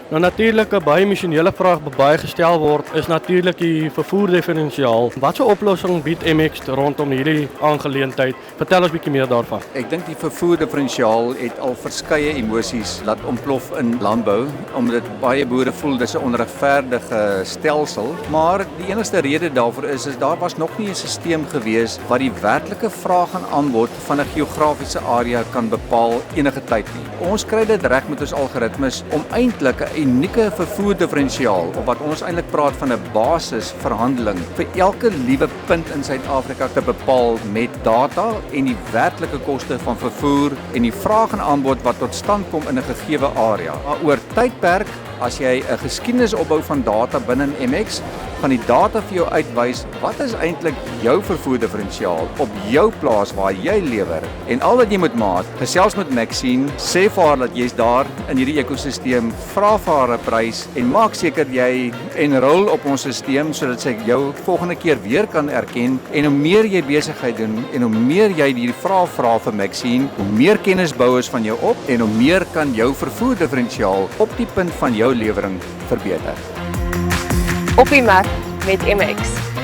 Nou natuurlik 'n baie missionele vraag wat baie gestel word is natuurlik die vervoerdifferensiaal. Watse oplossing bied MX rondom hierdie aangeleentheid? Vertel ons bietjie meer daarvan. Ek dink die vervoerdifferensiaal het al verskeie emosies laat ontplof in landbou, omdat baie boere voel dis 'n onregverdige stelsel, maar die enigste rede daarvoor is daar was nog nie 'n stelsel gewees wat die werklike vraag en aanbod van 'n geografiese area kan bepaal enige tyd nie. Ons kry dit reg met ons algoritmes om eintlik 'n unieke vervoerdifferensiaal, of wat ons eintlik praat van 'n basisverhandeling vir elke liewe punt in Suid-Afrika te bepaal met data en die werklike koste van vervoer en die vraag en aanbod wat tot stand kom in 'n gegeewe area. Maar oor tydperk, as jy 'n geskiedenis opbou van data binne MX, gaan die data vir jou uitwys wat is eintlik jou vervoerdifferensiaal op jou plaas waar jy lewer. En al wat jy moet maak, gesels met Maxine, sê vir haar dat jy's daar in hierdie ekosisteem, vra vir haar 'n prys en maak seker jy enrol op ons stelsel sodat sy jou volgende keer weer kan erken. En hoe meer jy besigheid doen en hoe meer jy hierdie vrae vra vir Maxine, hoe meer kennis bou is van jou op en hoe meer kan jou vervoerdifferensiaal op die punt van jou lewering verbeter. Op die mark met MX.